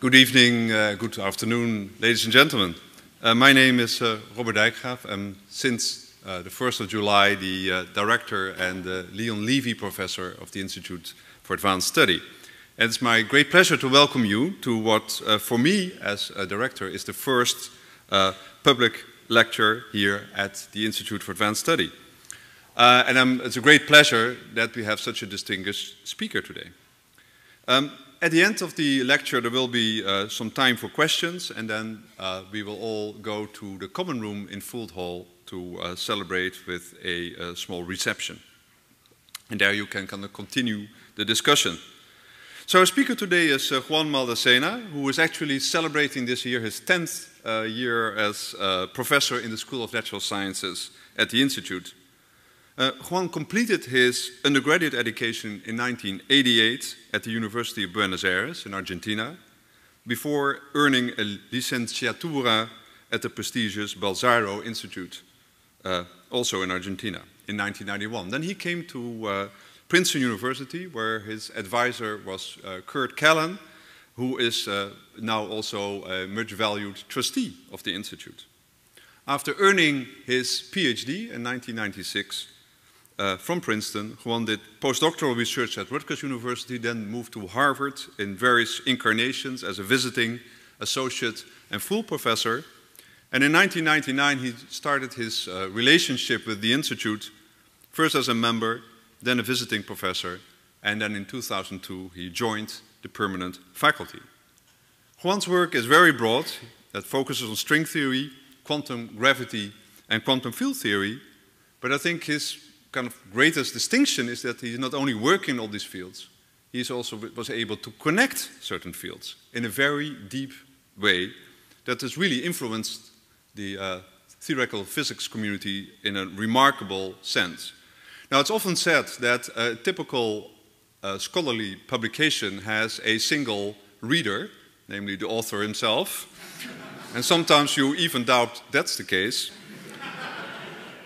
Good evening, good afternoon, ladies and gentlemen. My name is Robert Dijkgraaf. I'm since the 1st of July the director and Leon Levy professor of the Institute for Advanced Study. And it's my great pleasure to welcome you to what, for me as a director, is the first public lecture here at the Institute for Advanced Study. It's a great pleasure that we have such a distinguished speaker today. At the end of the lecture, there will be some time for questions, and then we will all go to the common room in Fould Hall to celebrate with a small reception. And there you can kind of continue the discussion. So our speaker today is Juan Maldacena, who is actually celebrating this year his 10th year as professor in the School of Natural Sciences at the Institute. Juan completed his undergraduate education in 1988 at the University of Buenos Aires in Argentina, before earning a licenciatura at the prestigious Balsaro Institute, also in Argentina, in 1991. Then he came to Princeton University, where his advisor was Kurt Callan, who is now also a much valued trustee of the Institute. After earning his PhD in 1996, from Princeton, Juan did postdoctoral research at Rutgers University, then moved to Harvard in various incarnations as a visiting associate and full professor. And in 1999, he started his relationship with the Institute, first as a member, then a visiting professor, and then in 2002, he joined the permanent faculty. Juan's work is very broad, that focuses on string theory, quantum gravity, and quantum field theory, but I think his kind of greatest distinction is that he's not only working in all these fields, he also was able to connect certain fields in a very deep way that has really influenced the theoretical physics community in a remarkable sense. Now, it's often said that a typical scholarly publication has a single reader, namely the author himself, and sometimes you even doubt that's the case.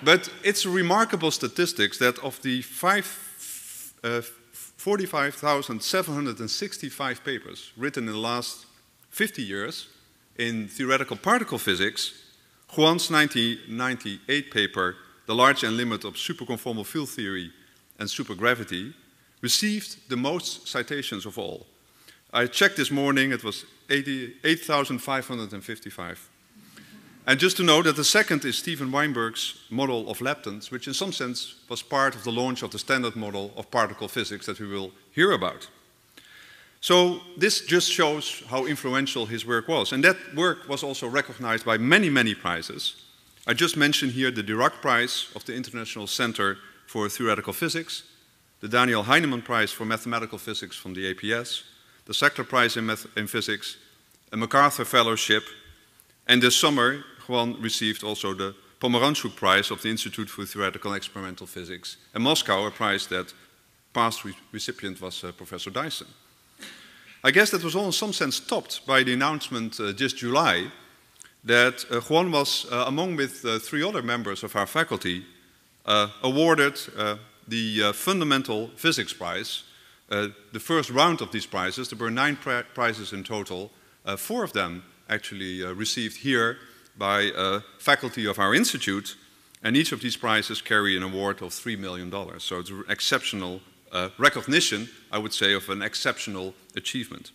But it's a remarkable statistics that of the 45,765 papers written in the last 50 years in theoretical particle physics, Juan's 1998 paper, The Large N Limit of Superconformal Field Theory and Supergravity, received the most citations of all. I checked this morning, it was 8,555. And just to note that the second is Steven Weinberg's model of leptons, which in some sense was part of the launch of the standard model of particle physics that we will hear about. So this just shows how influential his work was. And that work was also recognized by many, many prizes. I just mentioned here the Dirac Prize of the International Center for Theoretical Physics, the Daniel Heinemann Prize for Mathematical Physics from the APS, the Sackler Prize in Physics, a MacArthur Fellowship, and this summer, Juan received also the Pomeranchuk Prize of the Institute for Theoretical and Experimental Physics in Moscow, a prize that past recipient was Professor Dyson. I guess that was all in some sense topped by the announcement this July that Juan was, among with 3 other members of our faculty, awarded the Fundamental Physics Prize. The first round of these prizes, there were 9 prizes in total, 4 of them actually received here by faculty of our institute, and each of these prizes carry an award of $3 million. So it's an exceptional recognition, I would say, of an exceptional achievement.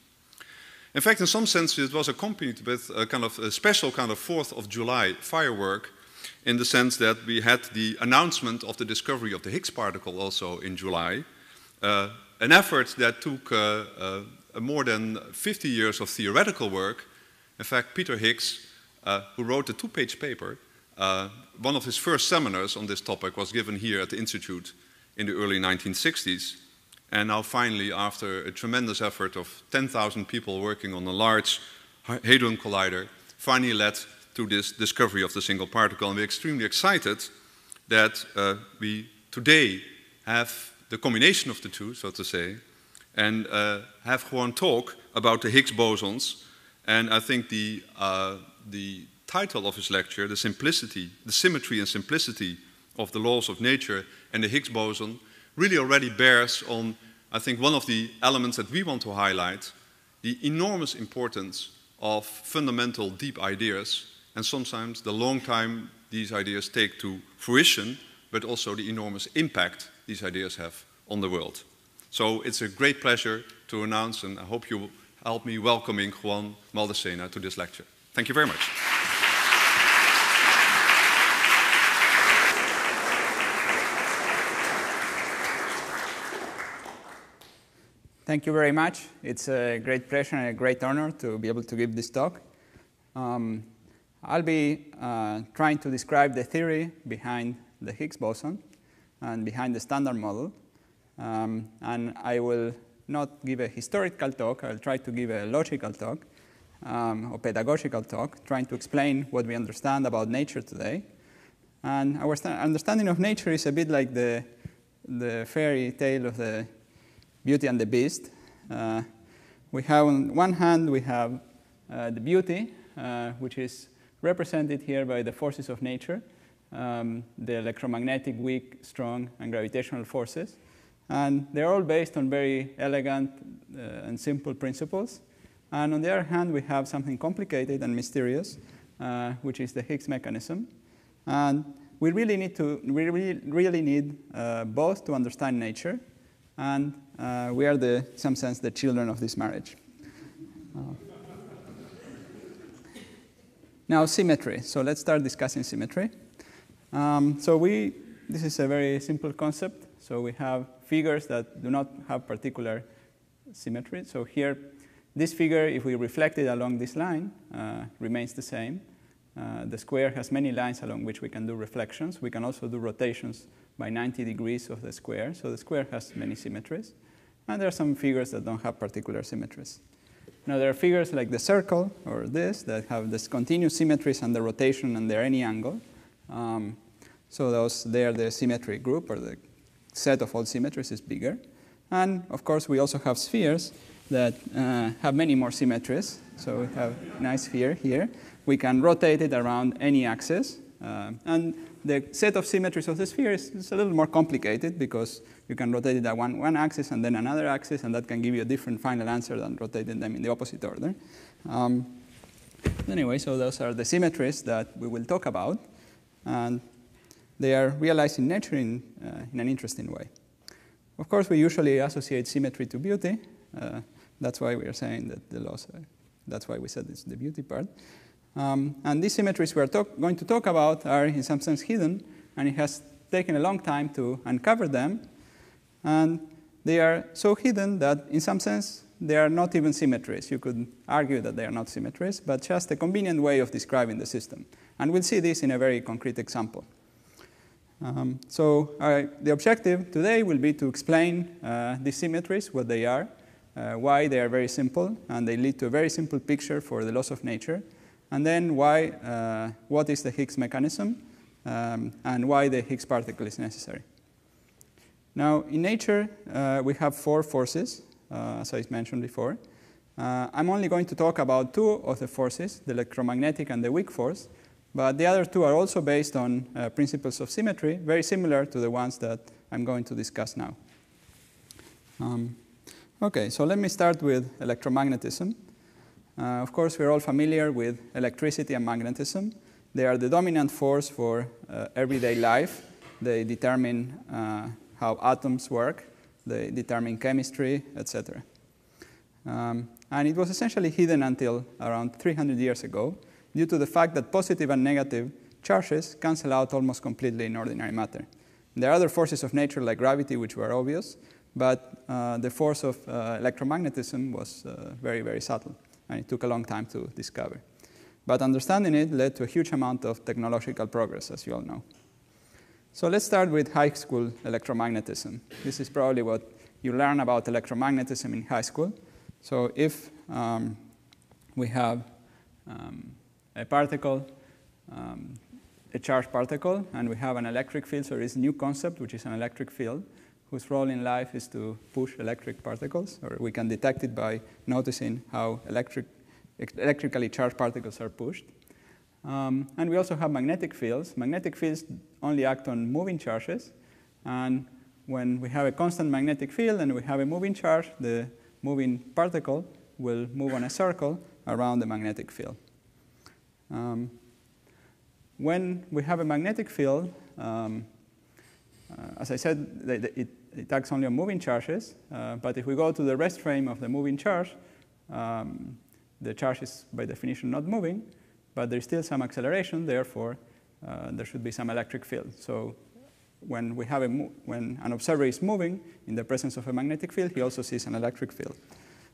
In fact, in some sense, it was accompanied with a kind of a special kind of 4th of July firework, in the sense that we had the announcement of the discovery of the Higgs particle also in July, an effort that took more than 50 years of theoretical work. In fact, Peter Higgs, who wrote a 2-page paper, one of his first seminars on this topic was given here at the Institute in the early 1960s. And now finally, after a tremendous effort of 10,000 people working on a large hadron collider, finally led to this discovery of the single particle. And we're extremely excited that we today have the combination of the two, so to say, and have Juan talk about the Higgs bosons. And I think the title of his lecture, the symmetry and simplicity of the laws of nature and the Higgs boson, really already bears on, I think, one of the elements that we want to highlight the enormous importance of fundamental deep ideas, and sometimes the long time these ideas take to fruition, but also the enormous impact these ideas have on the world. So it's a great pleasure to announce, and I hope you will help me welcoming Juan Maldacena to this lecture. Thank you very much. Thank you very much. It's a great pleasure and a great honor to be able to give this talk. I'll be trying to describe the theory behind the Higgs boson and behind the Standard Model. And I will not give a historical talk. I'll try to give a logical talk or pedagogical talk, trying to explain what we understand about nature today. And our understanding of nature is a bit like the fairy tale of the Beauty and the Beast. We have, on one hand, we have the beauty, which is represented here by the forces of nature, the electromagnetic, weak, strong, and gravitational forces. And they're all based on very elegant and simple principles. And on the other hand, we have something complicated and mysterious, which is the Higgs mechanism. And we really need both to understand nature. And we are, in some sense, the children of this marriage. Now, symmetry. So let's start discussing symmetry. This is a very simple concept. So we have figures that do not have particular symmetry. So here, this figure, if we reflect it along this line, remains the same. The square has many lines along which we can do reflections. We can also do rotations by 90 degrees of the square. So the square has many symmetries. And there are some figures that don't have particular symmetries. Now, there are figures like the circle or this that have this continuous symmetries and the rotation under any angle. So they are the symmetry group, or the set of all symmetries is bigger. And of course, we also have spheres that have many more symmetries. So we have a nice sphere here. We can rotate it around any axis. And the set of symmetries of the sphere is a little more complicated, because you can rotate it at one axis and then another axis, and that can give you a different final answer than rotating them in the opposite order. Anyway, so those are the symmetries that we will talk about. And they are realized in nature in an interesting way. Of course, we usually associate symmetry to beauty. That's why we are saying that the laws are, that's why we said it's the beauty part. And these symmetries we are going to talk about are in some sense hidden, and it has taken a long time to uncover them. And they are so hidden that in some sense they are not even symmetries. You could argue that they are not symmetries, but just a convenient way of describing the system. And we'll see this in a very concrete example. The objective today will be to explain these symmetries, what they are, why they are very simple, and they lead to a very simple picture for the laws of nature. And then what is the Higgs mechanism, and why the Higgs particle is necessary. Now, in nature, we have four forces, as I mentioned before. I'm only going to talk about two of the forces, the electromagnetic and the weak force, but the other two are also based on principles of symmetry, very similar to the ones that I'm going to discuss now. Okay, so let me start with electromagnetism. Of course, we're all familiar with electricity and magnetism. They are the dominant force for everyday life. They determine how atoms work. They determine chemistry, etc. And it was essentially hidden until around 300 years ago, due to the fact that positive and negative charges cancel out almost completely in ordinary matter. There are other forces of nature like gravity, which were obvious, but the force of electromagnetism was very, very subtle, and it took a long time to discover. But understanding it led to a huge amount of technological progress, as you all know. So let's start with high school electromagnetism. This is probably what you learn about electromagnetism in high school. So if we have a particle, a charged particle, and we have an electric field, so there is a new concept, which is an electric field, whose role in life is to push electric particles, or we can detect it by noticing how electrically charged particles are pushed. And we also have magnetic fields. Magnetic fields only act on moving charges. And when we have a constant magnetic field and we have a moving charge, the moving particle will move on a circle around the magnetic field. When we have a magnetic field, as I said, it acts only on moving charges. But if we go to the rest frame of the moving charge, the charge is by definition not moving, but there's still some acceleration. Therefore, there should be some electric field. So when an observer is moving in the presence of a magnetic field, he also sees an electric field.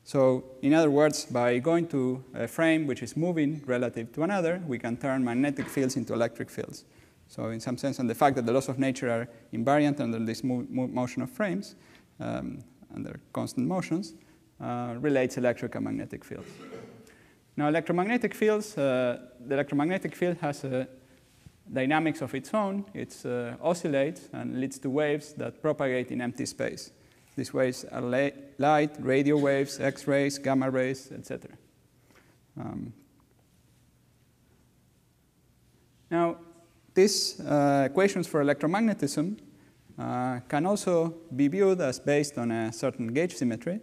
So in other words, by going to a frame which is moving relative to another, we can turn magnetic fields into electric fields. So in some sense, and the fact that the laws of nature are invariant under this motion of frames, under constant motions, relates electric and magnetic fields. Now, electromagnetic fields, the electromagnetic field has a dynamics of its own. It oscillates and leads to waves that propagate in empty space. These waves are light, radio waves, X-rays, gamma rays, etc. Now, these equations for electromagnetism can also be viewed as based on a certain gauge symmetry.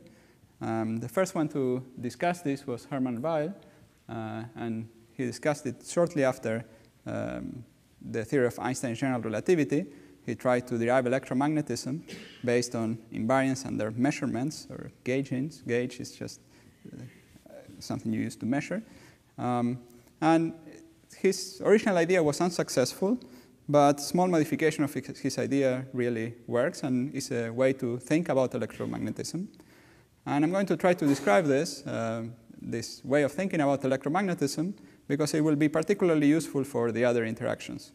The first one to discuss this was Hermann Weyl, and he discussed it shortly after the theory of Einstein's general relativity. He tried to derive electromagnetism based on invariance under measurements or gaugings. Gauge is just something you use to measure. And his original idea was unsuccessful, but small modification of his idea really works and is a way to think about electromagnetism. And I'm going to try to describe this, this way of thinking about electromagnetism, because it will be particularly useful for the other interactions.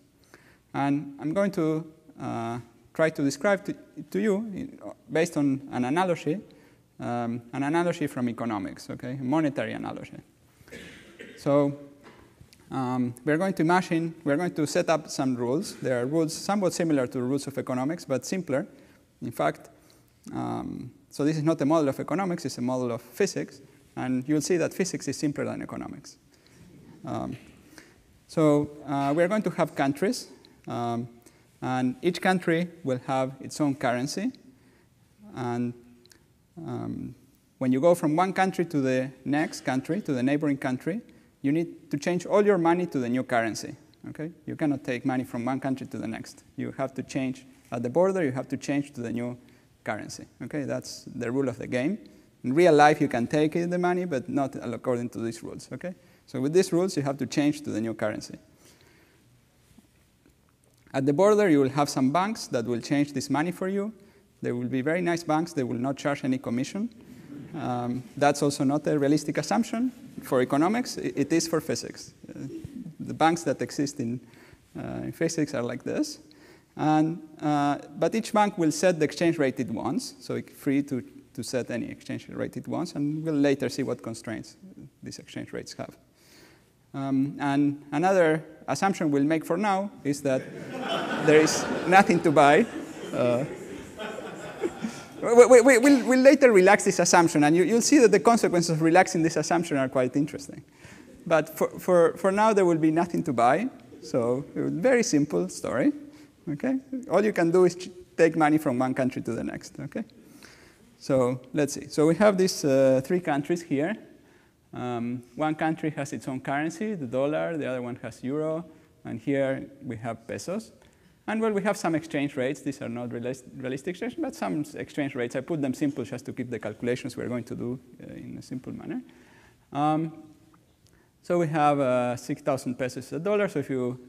And I'm going to try to describe to you, based on an analogy from economics, okay, a monetary analogy. So we're going to set up some rules. There are rules somewhat similar to the rules of economics, but simpler. In fact, so this is not a model of economics, it's a model of physics. And you'll see that physics is simpler than economics. So we're going to have countries. And each country will have its own currency. And when you go from one country to the next country, to the neighboring country, you need to change all your money to the new currency. Okay? You cannot take money from one country to the next. You have to change at the border, you have to change to the new currency. Okay? That's the rule of the game. In real life, you can take the money, but not according to these rules. Okay? So with these rules, you have to change to the new currency. At the border, you will have some banks that will change this money for you. They will be very nice banks. They will not charge any commission. That's also not a realistic assumption for economics. It is for physics. The banks that exist in physics are like this. But each bank will set the exchange rate it wants, so it's free to set any exchange rate it wants, and we'll later see what constraints these exchange rates have. And another assumption we'll make for now is that there is nothing to buy. We'll later relax this assumption, and you'll see that the consequences of relaxing this assumption are quite interesting. But for now, there will be nothing to buy. So very simple story. Okay? All you can do is take money from one country to the next. Okay? So let's see. So we have these three countries here. One country has its own currency, the dollar. The other one has euro. And here we have pesos. And well, we have some exchange rates. These are not realistic exchange, but some exchange rates. I put them simple just to keep the calculations we're going to do in a simple manner. So we have 6,000 pesos a dollar. So if you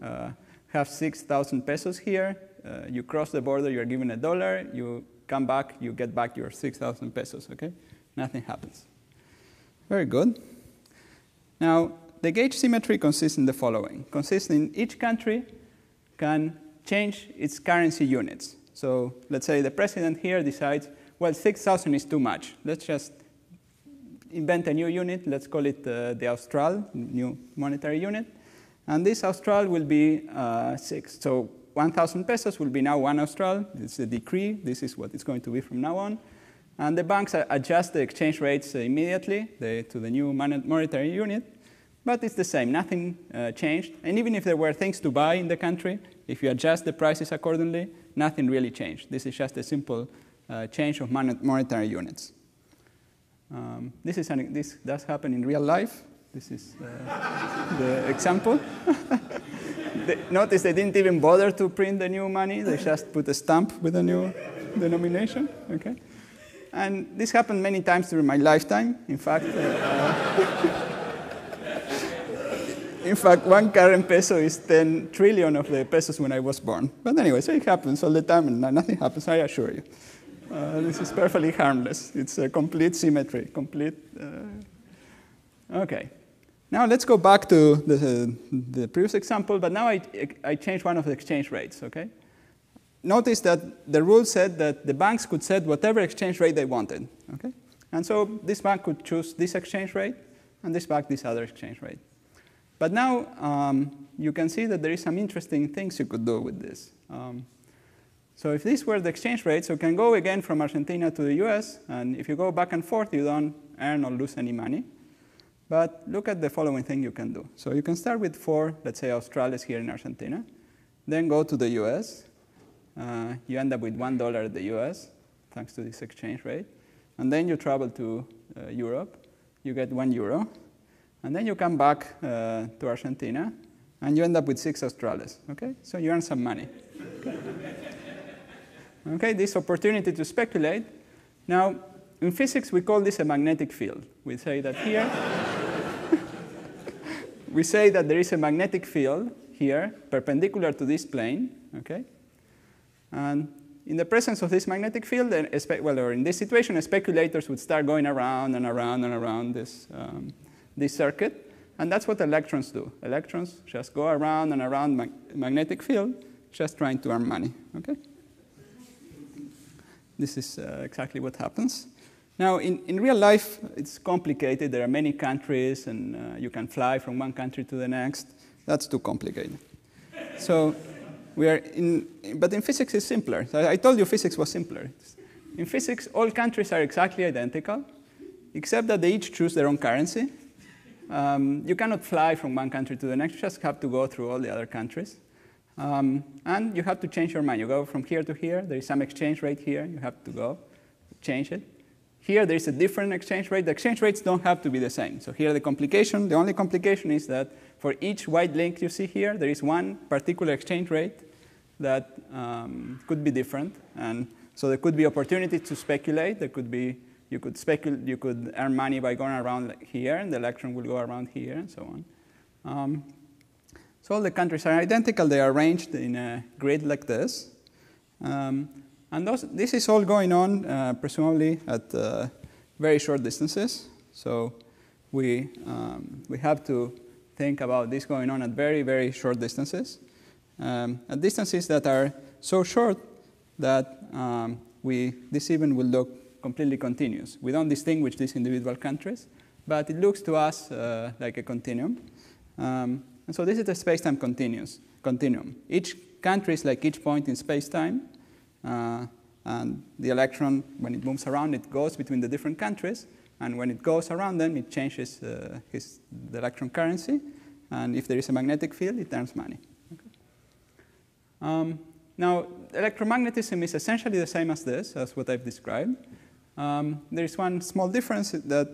have 6,000 pesos here, you cross the border, you're given a dollar. You come back, you get back your 6,000 pesos. Okay, nothing happens. Very good. Now, the gauge symmetry consists in the following. Consists in each country can change its currency units. So let's say the president here decides, well, 6,000 is too much. Let's just invent a new unit. Let's call it the Austral, new monetary unit. And this Austral will be 6. So 1,000 pesos will be now 1 Austral. It's a decree. This is what it's going to be from now on. And the banks adjust the exchange rates immediately to the new monetary unit. But it's the same. Nothing changed. And even if there were things to buy in the country, if you adjust the prices accordingly, nothing really changed. This is just a simple change of monetary units. This does happen in real life. This is the example. Notice they didn't even bother to print the new money. They just put a stamp with a new denomination. Okay? And this happened many times during my lifetime. In fact, one current peso is 10 trillion of the pesos when I was born. But anyway, so it happens all the time, and nothing happens, I assure you. This is perfectly harmless. It's a complete symmetry, OK. Now let's go back to the previous example, but now I changed one of the exchange rates, OK? Notice that the rule said that the banks could set whatever exchange rate they wanted, OK? And so this bank could choose this exchange rate, and this bank this other exchange rate. But now you can see that there is some interesting things you could do with this. So if this were the exchange rate, so you can go again from Argentina to the US, and if you go back and forth, you don't earn or lose any money. But look at the following thing you can do. So you can start with 4, let's say, Australes here in Argentina, then go to the US. You end up with $1 at the US, thanks to this exchange rate. And then you travel to Europe. You get €1. And then you come back to Argentina, and you end up with 6 Australes. Okay? So you earn some money. Okay? Okay, this opportunity to speculate. Now, in physics, we call this a magnetic field. We say that here, we say that there is a magnetic field here, perpendicular to this plane. Okay? And in the presence of this magnetic field, or in this situation, speculators would start going around and around and around this circuit. And that's what electrons do. Electrons just go around and around magnetic field, just trying to earn money. Okay? This is exactly what happens. Now, in real life, it's complicated. There are many countries, and you can fly from one country to the next. That's too complicated. So but in physics, it's simpler. So I told you physics was simpler. In physics, all countries are exactly identical, except that they each choose their own currency. You cannot fly from one country to the next. You just have to go through all the other countries. And you have to change your mind. You go from here to here. There is some exchange rate here. You have to go change it. Here, there is a different exchange rate. The exchange rates don't have to be the same. So here, the only complication is that for each white link you see here, there is one particular exchange rate that could be different. And so there could be opportunity to speculate. There could be, you could earn money by going around here, and the electron will go around here, and so on. So all the countries are identical. They are arranged in a grid like this. And this is all going on, presumably, at very short distances. So we have to think about this going on at very, very short distances. At distances that are so short that this even will look completely continuous. We don't distinguish these individual countries, but it looks to us like a continuum. And so this is the space-time continuum. Each country is like each point in space-time. And the electron, when it moves around, it goes between the different countries. And when it goes around them, it changes the electron currency. And if there is a magnetic field, it earns money. Okay. Now, electromagnetism is essentially the same as this, as what I've described. There is one small difference that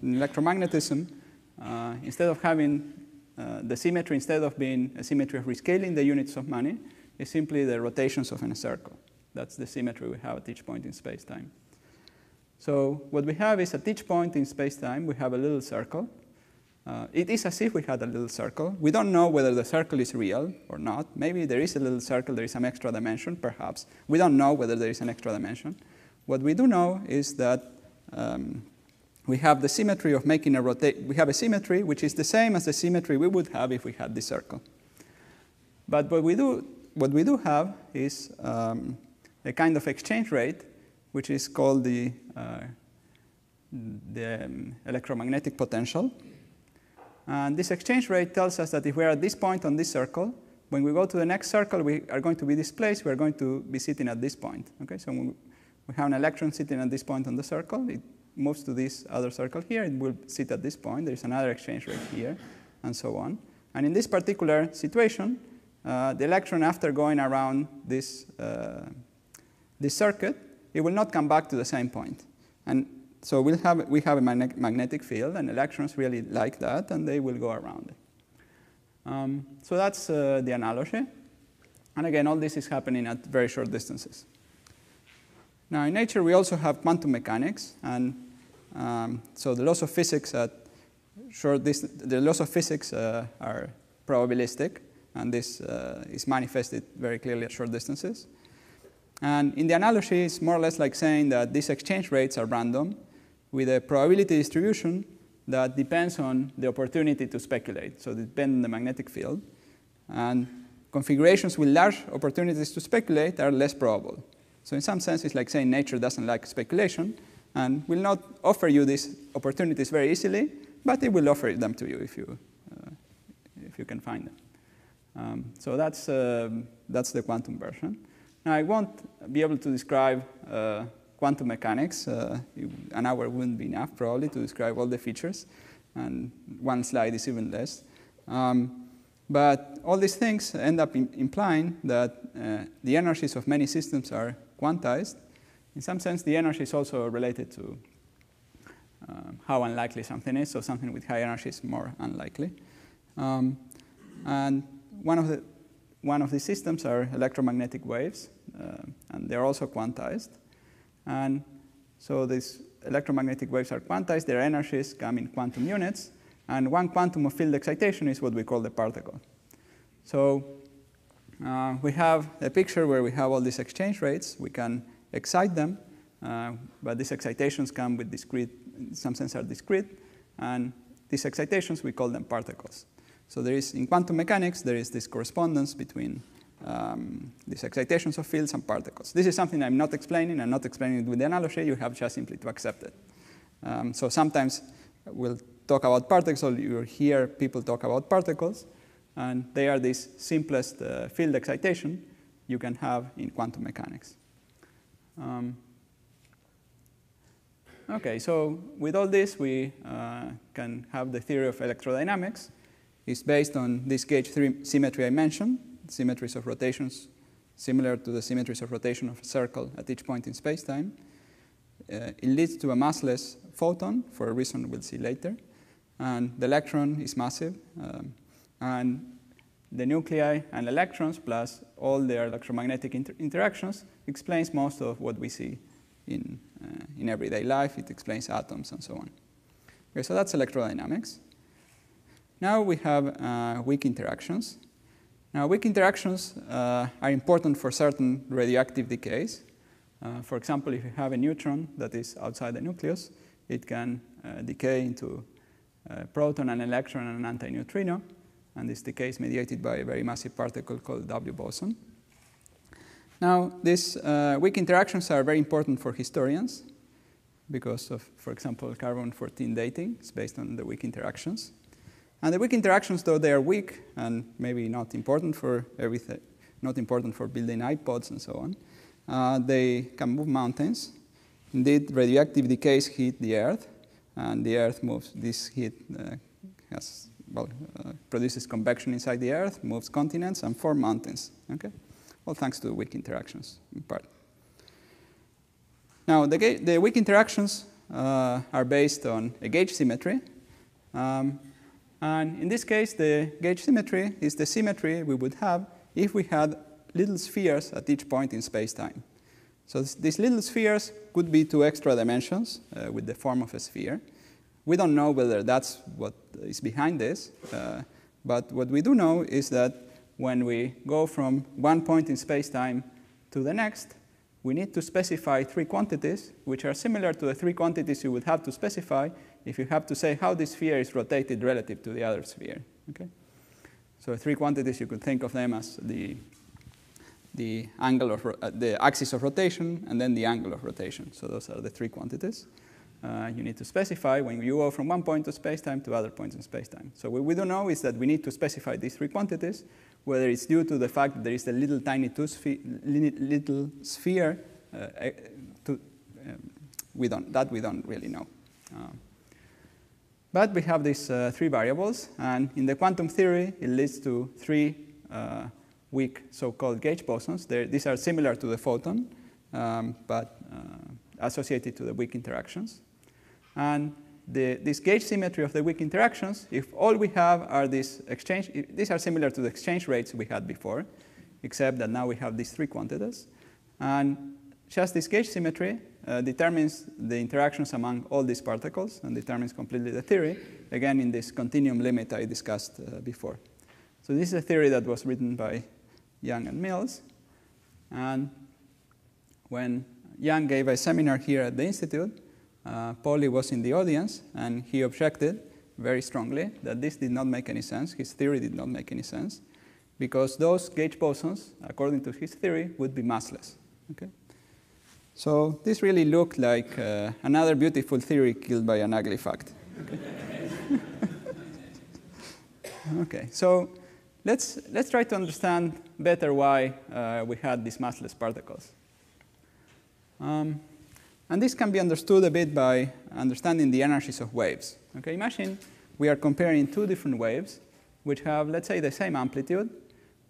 in electromagnetism, instead of having the symmetry, instead of being a symmetry of rescaling the units of money, is simply the rotations of a circle. That's the symmetry we have at each point in space-time. So what we have is at each point in space-time, we have a little circle. It is as if we had a little circle. We don't know whether the circle is real or not. Maybe there is a little circle, there is some extra dimension, perhaps. We don't know whether there is an extra dimension. What we do know is that we have the symmetry of making a rotation. We have a symmetry which is the same as the symmetry we would have if we had this circle. But what we do have is a kind of exchange rate, which is called the electromagnetic potential. And this exchange rate tells us that if we're at this point on this circle, when we go to the next circle, we are going to be displaced. We are going to be sitting at this point. Okay? So when we have an electron sitting at this point on the circle, it moves to this other circle here. It will sit at this point. There is another exchange rate here, and so on. And in this particular situation, the electron, after going around this circuit, it will not come back to the same point. And So we have a magnetic field, and electrons really like that, and they will go around it. So that's the analogy. And again, all this is happening at very short distances. Now, in nature, we also have quantum mechanics, and so the laws of physics at the laws of physics are probabilistic, and this is manifested very clearly at short distances. And in the analogy, it's more or less like saying that these exchange rates are random with a probability distribution that depends on the opportunity to speculate. So they depend on the magnetic field. And configurations with large opportunities to speculate are less probable. So in some sense, it's like saying nature doesn't like speculation and will not offer you these opportunities very easily, but it will offer them to you if you can find them. So that's the quantum version. Now, I won't be able to describe quantum mechanics. An hour wouldn't be enough, probably, to describe all the features. And one slide is even less. But all these things end up implying that the energies of many systems are quantized. In some sense, the energy is also related to how unlikely something is. So something with high energy is more unlikely. And one of these systems are electromagnetic waves, and they're also quantized. And so these electromagnetic waves are quantized. Their energies come in quantum units. And one quantum of field excitation is what we call the particle. So we have a picture where we have all these exchange rates. We can excite them, but these excitations come with discrete, in some sense are discrete. And these excitations, we call them particles. So there is, in quantum mechanics, there is this correspondence between these excitations of fields and particles. This is something I'm not explaining. I'm not explaining it with the analogy. You have just simply to accept it. So sometimes we'll talk about particles, or you hear people talk about particles, and they are this simplest field excitation you can have in quantum mechanics. Okay, so with all this, we can have the theory of electrodynamics. It's based on this gauge 3 symmetry I mentioned, symmetries of rotations similar to the symmetries of rotation of a circle at each point in space-time. It leads to a massless photon for a reason we'll see later. And the electron is massive. And the nuclei and electrons, plus all their electromagnetic interactions, explains most of what we see in everyday life. It explains atoms and so on. Okay, so that's electrodynamics. Now we have weak interactions. Now, weak interactions are important for certain radioactive decays. For example, if you have a neutron that is outside the nucleus, it can decay into a proton, an electron, and an antineutrino. And this decay is mediated by a very massive particle called Higgs Boson. Now, these weak interactions are very important for historians because of, for example, carbon-14 dating. It's based on the weak interactions. And the weak interactions, though they are weak and maybe not important for everything, not important for building iPods and so on, they can move mountains. Indeed, radioactive decays hit the Earth, and the Earth moves. This heat produces convection inside the Earth, moves continents, and forms mountains. Okay, all thanks to weak interactions in part. Now, the weak interactions are based on a gauge symmetry. And in this case, the gauge symmetry is the symmetry we would have if we had little spheres at each point in space-time. So these little spheres could be 2 extra dimensions with the form of a sphere. We don't know whether that's what is behind this, but what we do know is that when we go from one point in space-time to the next, we need to specify 3 quantities, which are similar to the 3 quantities you would have to specify if you have to say how this sphere is rotated relative to the other sphere. Okay? So 3 quantities, you could think of them as the angle of the axis of rotation and then the angle of rotation. So those are the 3 quantities you need to specify when you go from one point of space-time to other points in space-time. So what we don't know is that we need to specify these 3 quantities, whether it's due to the fact that there is a little tiny little sphere. We don't really know. But we have these 3 variables, and in the quantum theory, it leads to 3 weak so-called gauge bosons. These are similar to the photon, but associated to the weak interactions. And this gauge symmetry of the weak interactions, if all we have are these are similar to the exchange rates we had before, except that now we have these three quantities. And just this gauge symmetry determines the interactions among all these particles and determines completely the theory, again in this continuum limit I discussed before. So this is a theory that was written by Young and Mills. And when Young gave a seminar here at the Institute, Pauli was in the audience, and he objected very strongly that this did not make any sense. His theory did not make any sense, because those gauge bosons, according to his theory, would be massless. Okay? So this really looked like another beautiful theory killed by an ugly fact. Okay, okay, so let's try to understand better why we had these massless particles. And this can be understood a bit by understanding the energies of waves. Okay, imagine we are comparing two different waves which have, let's say, the same amplitude,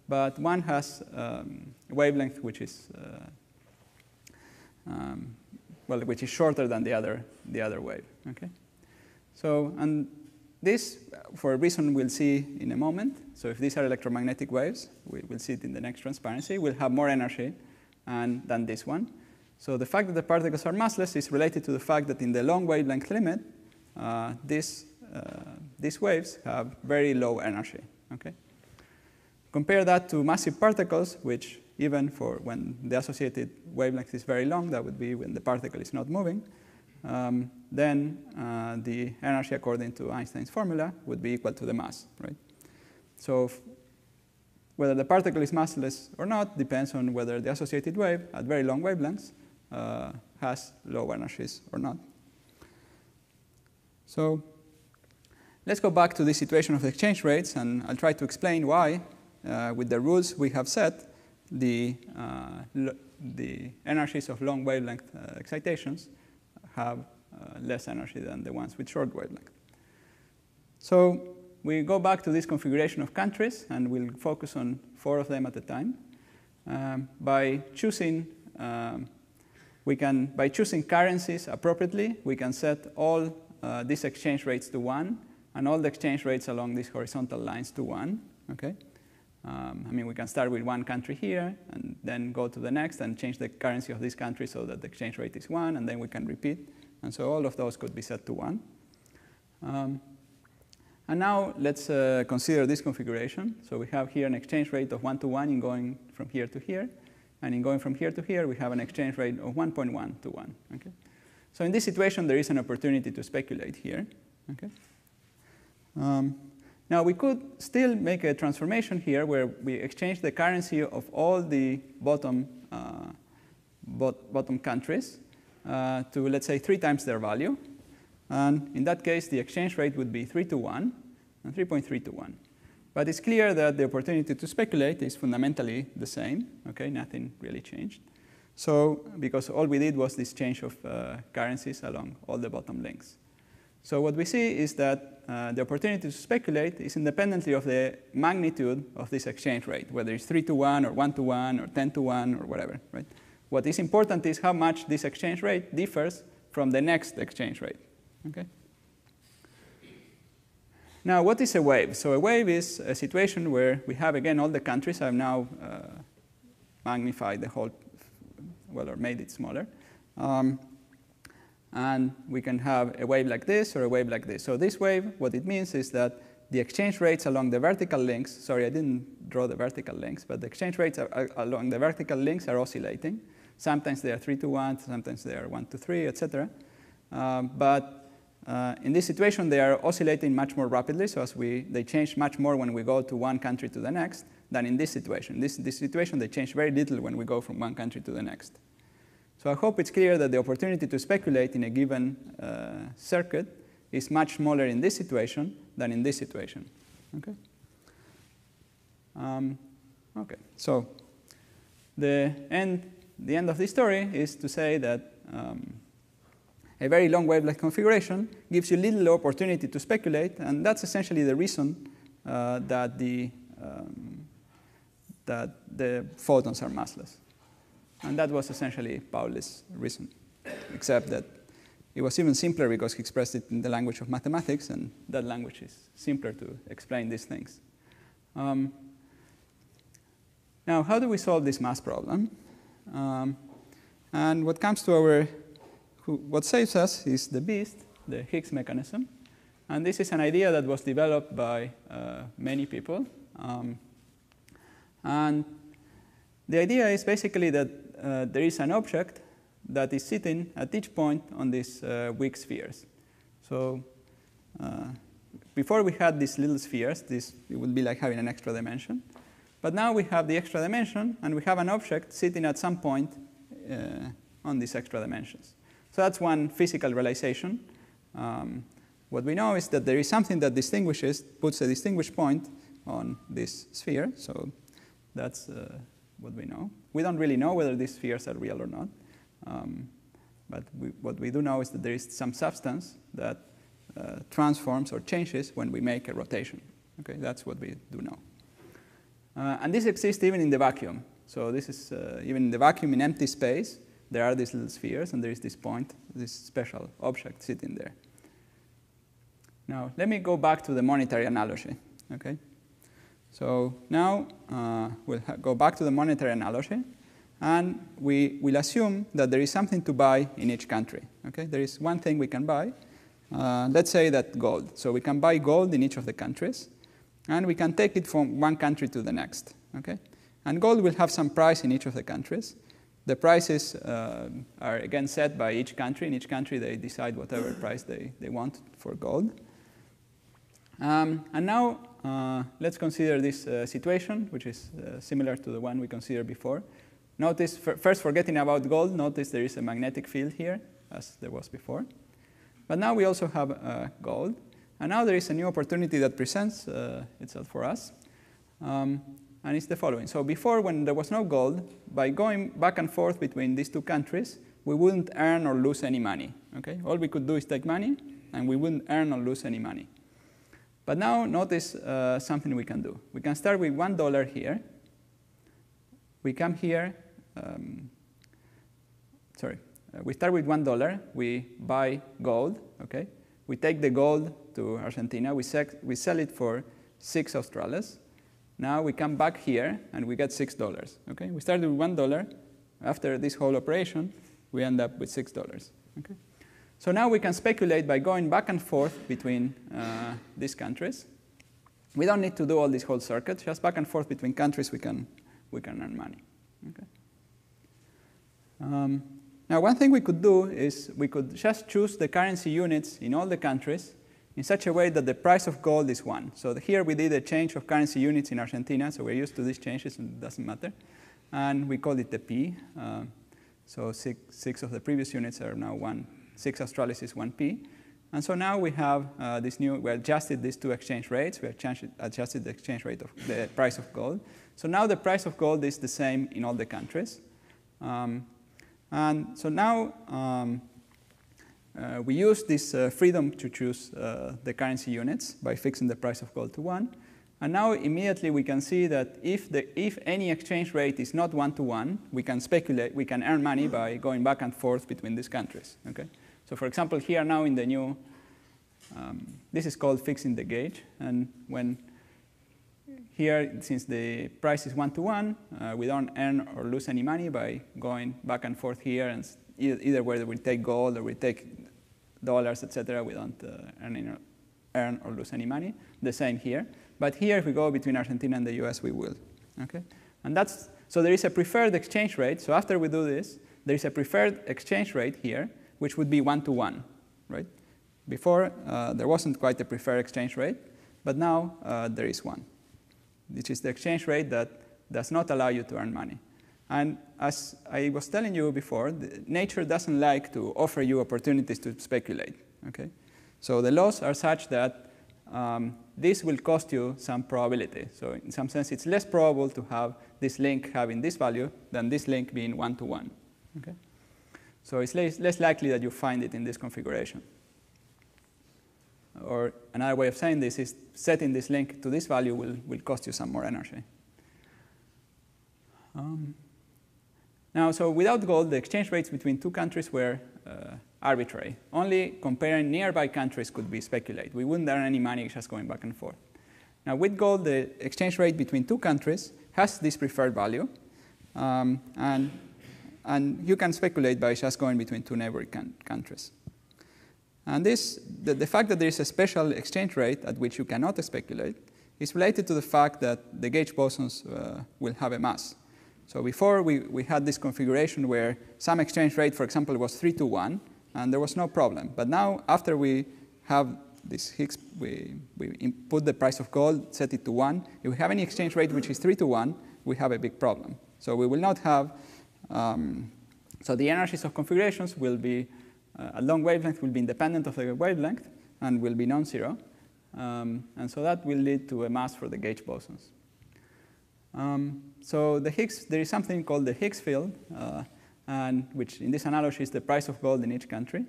but one has a wavelength which is which is shorter than the other wave. Okay, so and this, for a reason we'll see in a moment. So if these are electromagnetic waves, we'll see it in the next transparency. We'll have more energy than this one. So the fact that the particles are massless is related to the fact that in the long wavelength limit, these waves have very low energy. Okay? Compare that to massive particles, which even for when the associated wavelength is very long, that would be when the particle is not moving, then the energy according to Einstein's formula would be equal to the mass. Right? So whether the particle is massless or not depends on whether the associated wave at very long wavelengths has low energies or not. So let's go back to this situation of the exchange rates, and I'll try to explain why, with the rules we have set, the energies of long wavelength excitations have less energy than the ones with short wavelength. So we go back to this configuration of countries, and we'll focus on 4 of them at a time. By choosing currencies appropriately, we can set all these exchange rates to 1 and all the exchange rates along these horizontal lines to 1. Okay? I mean, we can start with one country here and then go to the next and change the currency of this country so that the exchange rate is 1, and then we can repeat. And so all of those could be set to 1. And now let's consider this configuration. So we have here an exchange rate of 1 to 1 in going from here to here. And in going from here to here, we have an exchange rate of 1.1 to 1. Okay? So in this situation, there is an opportunity to speculate here. Okay? Now, we could still make a transformation here where we exchange the currency of all the bottom countries to, let's say, 3 times their value. And in that case, the exchange rate would be 3 to 1 and 3.3 to 1. But it's clear that the opportunity to speculate is fundamentally the same. Okay, nothing really changed. So because all we did was this change of currencies along all the bottom links. So what we see is that the opportunity to speculate is independently of the magnitude of this exchange rate, whether it's 3 to 1 or 1 to 1 or 10 to 1 or whatever. Right? What is important is how much this exchange rate differs from the next exchange rate. Okay? Now, what is a wave? So a wave is a situation where we have, again, all the countries. I've now magnified the whole, well, or made it smaller. And we can have a wave like this or a wave like this. So this wave, what it means is that the exchange rates along the vertical links, sorry, I didn't draw the vertical links, but the exchange rates along the vertical links are oscillating. Sometimes they are 3 to 1, sometimes they are 1 to 3, etc. But in this situation, they are oscillating much more rapidly. So they change much more when we go to one country to the next than in this situation. In this situation, they change very little when we go from one country to the next. So I hope it's clear that the opportunity to speculate in a given circuit is much smaller in this situation than in this situation. Okay. Okay. So the end of this story is to say that a very long wavelength configuration gives you little opportunity to speculate, and that's essentially the reason that the photons are massless. And that was essentially Pauli's reason, except that it was even simpler because he expressed it in the language of mathematics, and that language is simpler to explain these things. Now, how do we solve this mass problem? And what comes to what saves us is the beast, the Higgs mechanism. And this is an idea that was developed by many people. And the idea is basically that there is an object that is sitting at each point on these weak spheres. So before we had these little spheres, it would be like having an extra dimension. But now we have the extra dimension, and we have an object sitting at some point on these extra dimensions. So that's one physical realization. What we know is that there is something that puts a distinguished point on this sphere. So that's what we know. We don't really know whether these spheres are real or not. But what we do know is that there is some substance that transforms or changes when we make a rotation. Okay, that's what we do know. And this exists even in the vacuum. So this is even in the vacuum in empty space, there are these little spheres, and there is this point, this special object sitting there. Now, let me go back to the monetary analogy. Okay? So now we'll go back to the monetary analogy, and we will assume that there is something to buy in each country. Okay? There is one thing we can buy. Let's say that gold. So we can buy gold in each of the countries, and we can take it from one country to the next. Okay? And gold will have some price in each of the countries. The prices are again set by each country. In each country, they decide whatever price they want for gold. And now let's consider this situation, which is similar to the one we considered before. Notice, first forgetting about gold, notice there is a magnetic field here, as there was before. But now we also have gold. And now there is a new opportunity that presents itself for us. And it's the following. So before, when there was no gold, by going back and forth between these two countries, we wouldn't earn or lose any money. Okay? All we could do is take money, and we wouldn't earn or lose any money. But now notice something we can do. We can start with $1 here. We come here. We start with $1. We buy gold. Okay? We take the gold to Argentina. We sell it for 6 Australes. Now we come back here, and we get $6. Okay? We started with $1. After this whole operation, we end up with $6. Okay? So now we can speculate by going back and forth between these countries. We don't need to do all this whole circuit. Just back and forth between countries, we can earn money. Okay? Now, one thing we could do is we could just choose the currency units in all the countries in such a way that the price of gold is 1. So here we did a change of currency units in Argentina, so we're used to these changes, and it doesn't matter. And we call it the P. So 6 of the previous units are now 1. 6 Australes is 1p. And so now we have we adjusted these two exchange rates. We adjusted the exchange rate of the price of gold. So now the price of gold is the same in all the countries. And so now we use this freedom to choose the currency units by fixing the price of gold to 1. And now immediately we can see that if any exchange rate is not 1-to-1, we can speculate, we can earn money by going back and forth between these countries. Okay? So for example, here now in the new, this is called fixing the gauge. And when here, since the price is 1-to-1, we don't earn or lose any money by going back and forth here, and either whether we take gold or we take dollars, etc. We don't earn or lose any money. The same here. But here, if we go between Argentina and the US, we will. Okay? And so there is a preferred exchange rate. So after we do this, there is a preferred exchange rate here, which would be 1-to-1. Right? Before, there wasn't quite a preferred exchange rate, but now there is one, which is the exchange rate that does not allow you to earn money. And as I was telling you before, nature doesn't like to offer you opportunities to speculate. Okay? So the laws are such that this will cost you some probability. So in some sense, it's less probable to have this link having this value than this link being 1-to-1. Okay? So it's less likely that you find it in this configuration. Or another way of saying this is setting this link to this value will cost you some more energy. Now, so without gold, the exchange rates between two countries were arbitrary. Only comparing nearby countries could we speculate. We wouldn't earn any money just going back and forth. Now, with gold, the exchange rate between two countries has this preferred value. And you can speculate by just going between two neighboring countries. And the fact that there is a special exchange rate at which you cannot speculate is related to the fact that the gauge bosons will have a mass. So before, we had this configuration where some exchange rate, for example, was 3 to 1, and there was no problem. But now, after we have this Higgs, we input the price of gold, set it to 1. If we have any exchange rate which is 3 to 1, we have a big problem. So we will not have, so the energies of configurations will be, a long wavelength will be independent of the wavelength and will be non-zero. And so that will lead to a mass for the gauge bosons. So there is something called the Higgs field, and which in this analogy is the price of gold in each country.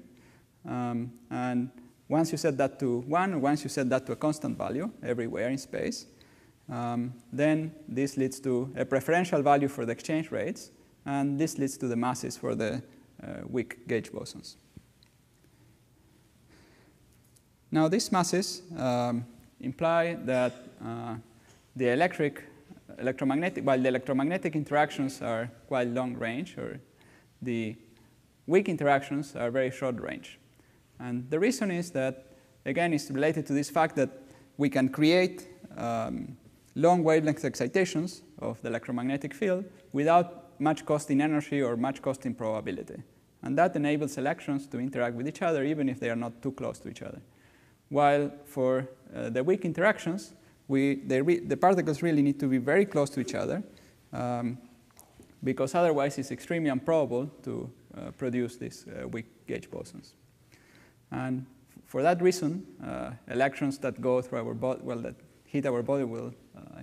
And once you set that to 1, or once you set that to a constant value everywhere in space, then this leads to a preferential value for the exchange rates, and this leads to the masses for the weak gauge bosons. Now, these masses imply that while the electromagnetic interactions are quite long range, or the weak interactions are very short range. And the reason is that, again, it's related to this fact that we can create long wavelength excitations of the electromagnetic field without much cost in energy or much cost in probability. And that enables electrons to interact with each other even if they are not too close to each other. While for the weak interactions, the particles really need to be very close to each other because otherwise it's extremely improbable to produce these weak gauge bosons. And for that reason, electrons that go through our body, that hit our body will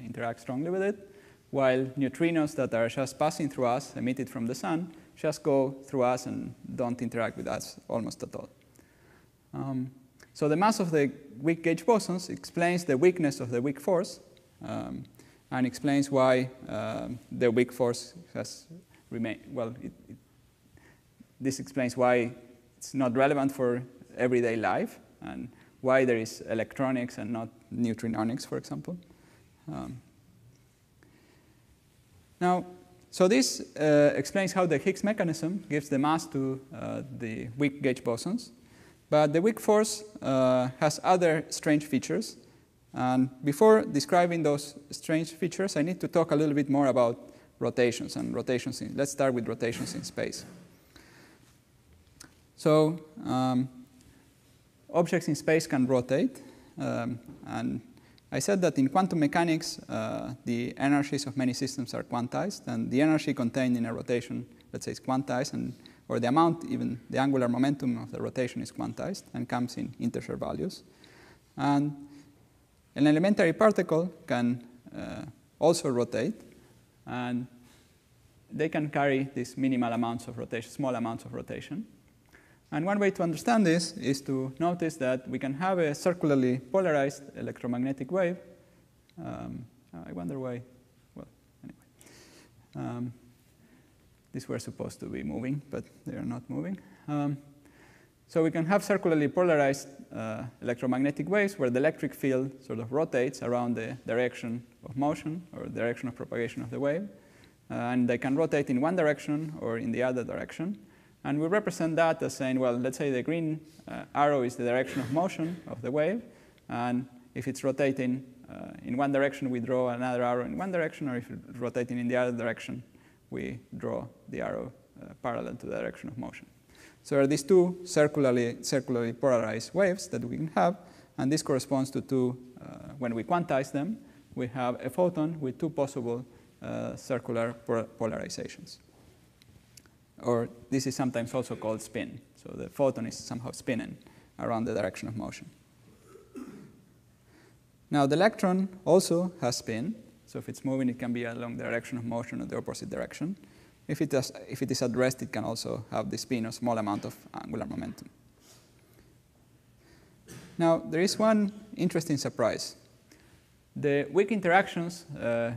interact strongly with it, while neutrinos that are just passing through us, emitted from the sun, just go through us and don't interact with us almost at all. So the mass of the weak gauge bosons explains the weakness of the weak force and explains why the weak force has remained. Well, this explains why it's not relevant for everyday life and why there is electronics and not neutrinonics, for example. Now, so this explains how the Higgs mechanism gives the mass to the weak gauge bosons. But the weak force has other strange features. And before describing those strange features, I need to talk a little bit more about rotations and rotations. Let's start with rotations in space. So objects in space can rotate. And I said that in quantum mechanics, the energies of many systems are quantized. And the energy contained in a rotation, let's say, is quantized. Or the amount, even the angular momentum of the rotation is quantized and comes in integer values. And an elementary particle can also rotate. And they can carry these minimal amounts of rotation, small amounts of rotation. And one way to understand this is to notice that we can have a circularly polarized electromagnetic wave. I wonder why. Well, anyway. These were supposed to be moving, but they are not moving. So we can have circularly polarized electromagnetic waves where the electric field sort of rotates around the direction of motion or direction of propagation of the wave. And they can rotate in one direction or in the other direction. And we represent that as saying, well, let's say the green arrow is the direction of motion of the wave. And if it's rotating in one direction, we draw another arrow in one direction. Or if it's rotating in the other direction, we draw the arrow parallel to the direction of motion. So there are these two circularly polarized waves that we can have. And this corresponds to two, when we quantize them, we have a photon with two possible circular polarizations. Or this is sometimes also called spin. So the photon is somehow spinning around the direction of motion. Now, the electron also has spin. So if it's moving, it can be along the direction of motion or the opposite direction. If it is at rest, it can also have the spin or small amount of angular momentum. Now, there is one interesting surprise. The weak interactions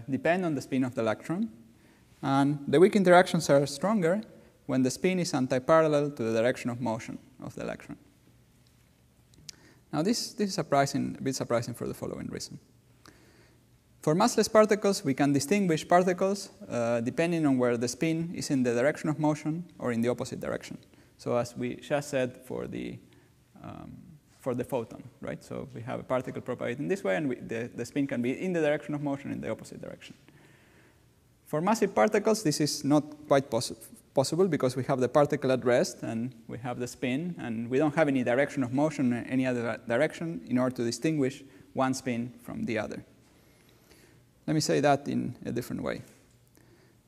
depend on the spin of the electron. And the weak interactions are stronger when the spin is antiparallel to the direction of motion. of the electron. Now this is a bit surprising for the following reason. For massless particles, we can distinguish particles depending on where the spin is in the direction of motion or in the opposite direction. So as we just said for the photon, right? So we have a particle propagating this way, and the spin can be in the direction of motion in the opposite direction. For massive particles, this is not quite possible because we have the particle at rest and we have the spin, and we don't have any direction of motion in any other direction in order to distinguish one spin from the other. Let me say that in a different way.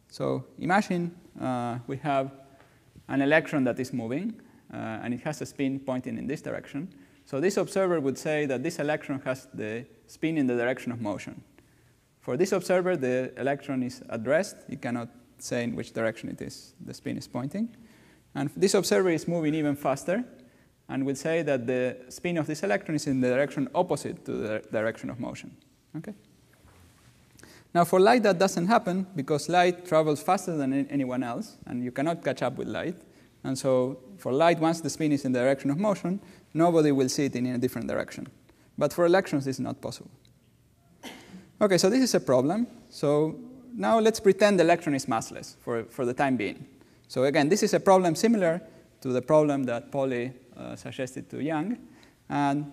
So imagine we have an electron that is moving, and it has a spin pointing in this direction. So this observer would say that this electron has the spin in the direction of motion. For this observer, the electron is at rest. It cannot say in which direction the spin is pointing. And this observer is moving even faster and will say that the spin of this electron is in the direction opposite to the direction of motion. Okay? Now, for light, that doesn't happen because light travels faster than anyone else, and you cannot catch up with light. And so for light, once the spin is in the direction of motion, nobody will see it in a different direction. But for electrons, this is not possible. Okay, so this is a problem. So now let's pretend the electron is massless for the time being. So again, this is a problem similar to the problem that Pauli suggested to Young. And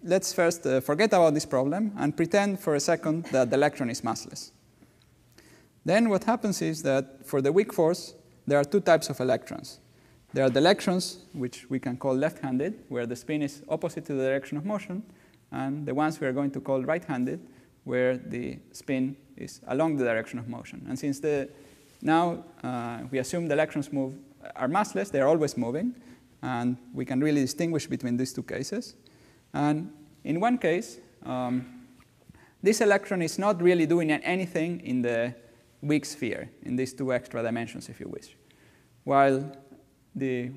let's first forget about this problem and pretend for a second that the electron is massless. Then what happens is that for the weak force, there are two types of electrons. There are the electrons, which we can call left-handed, where the spin is opposite to the direction of motion, and the ones we are going to call right-handed, where the spin is along the direction of motion. And since now we assume the electrons are massless, they are always moving, and we can really distinguish between these two cases. And in one case, this electron is not really doing anything in the weak sphere, in these two extra dimensions, if you wish, while the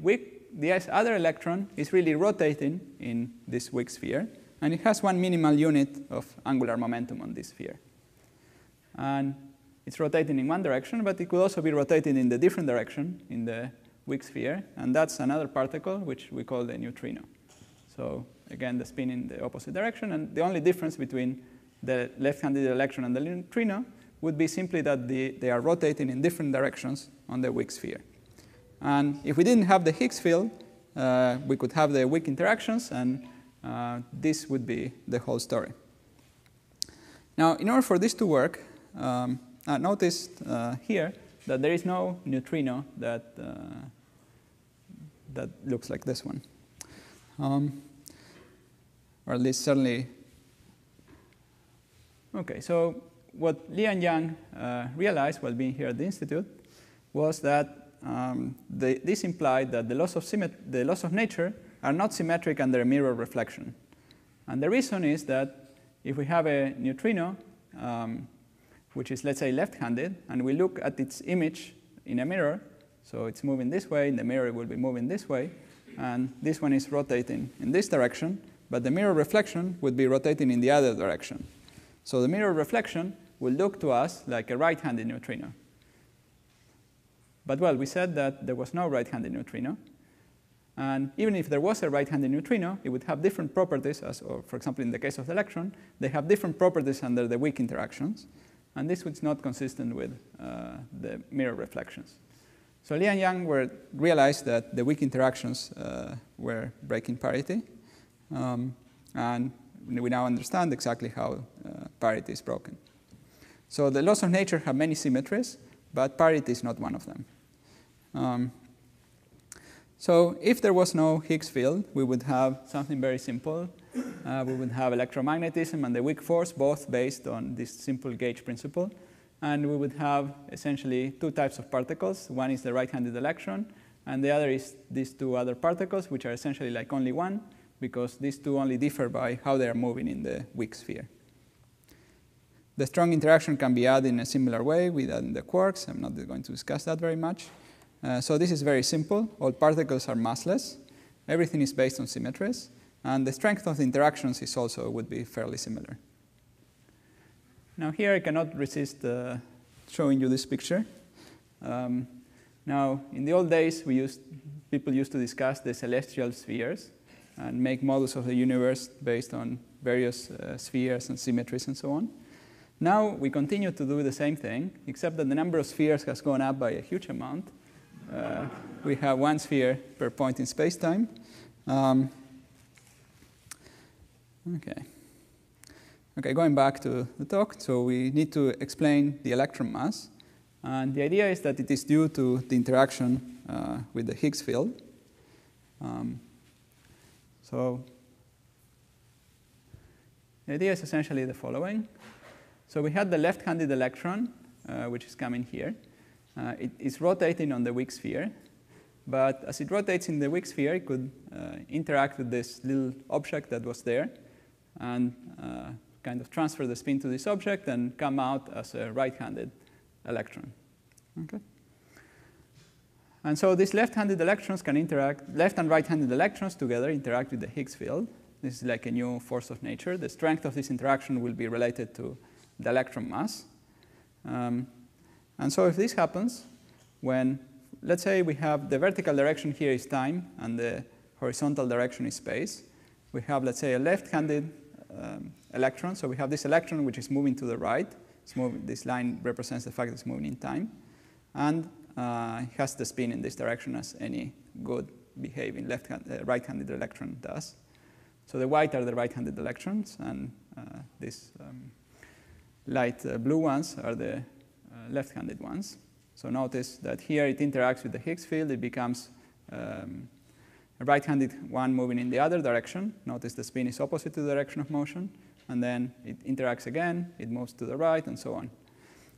other electron is really rotating in this weak sphere, and it has one minimal unit of angular momentum on this sphere. And it's rotating in one direction, but it could also be rotating in the different direction in the weak sphere, and that's another particle, which we call the neutrino. So again, the spin in the opposite direction, and the only difference between the left-handed electron and the neutrino would be simply that they are rotating in different directions on the weak sphere. And if we didn't have the Higgs field, we could have the weak interactions, and this would be the whole story. Now, in order for this to work, I noticed here that there is no neutrino that looks like this one. Or at least certainly. Okay, so what Li and Yang realized while being here at the Institute was that this implied that the laws of nature are not symmetric under a mirror reflection. And the reason is that if we have a neutrino, which is, let's say, left-handed, and we look at its image in a mirror, so it's moving this way, in the mirror it will be moving this way, and this one is rotating in this direction, but the mirror reflection would be rotating in the other direction. So the mirror reflection will look to us like a right-handed neutrino. But, well, we said that there was no right-handed neutrino. And even if there was a right-handed neutrino, it would have different properties, or for example, in the case of the electron, they have different properties under the weak interactions. And this was not consistent with the mirror reflections. So Li and Yang realized that the weak interactions were breaking parity. And we now understand exactly how parity is broken. So the laws of nature have many symmetries, but parity is not one of them. So if there was no Higgs field, we would have something very simple. We would have electromagnetism and the weak force, both based on this simple gauge principle. And we would have essentially two types of particles. One is the right-handed electron, and the other is these two other particles, which are essentially like only one, because these two only differ by how they are moving in the weak sphere. The strong interaction can be added in a similar way with the quarks. I'm not going to discuss that very much. So this is very simple. All particles are massless. Everything is based on symmetries. And the strength of the interactions would be fairly similar. Now here I cannot resist showing you this picture. Now, in the old days, people used to discuss the celestial spheres and make models of the universe based on various spheres and symmetries and so on. Now we continue to do the same thing, except that the number of spheres has gone up by a huge amount. We have one sphere per point in space-time. Okay, going back to the talk, so we need to explain the electron mass. And the idea is that it is due to the interaction with the Higgs field. So the idea is essentially the following. So we had the left-handed electron, which is coming here. It is rotating on the weak sphere. But as it rotates in the weak sphere, it could interact with this little object that was there and kind of transfer the spin to this object and come out as a right-handed electron. Okay? And so these left-handed electrons can interact, left and right-handed electrons together interact with the Higgs field. This is like a new force of nature. The strength of this interaction will be related to the electron mass. And so if this happens, when, let's say we have the vertical direction here is time and the horizontal direction is space, we have, let's say, a left-handed electron. So we have this electron which is moving to the right. This line represents the fact that it's moving in time. And it has the spin in this direction as any good behaving right-handed electron does. So the white are the right-handed electrons, and these light blue ones are the left-handed ones. So notice that here it interacts with the Higgs field. It becomes a right-handed one moving in the other direction. Notice the spin is opposite to the direction of motion. And then it interacts again. It moves to the right, and so on.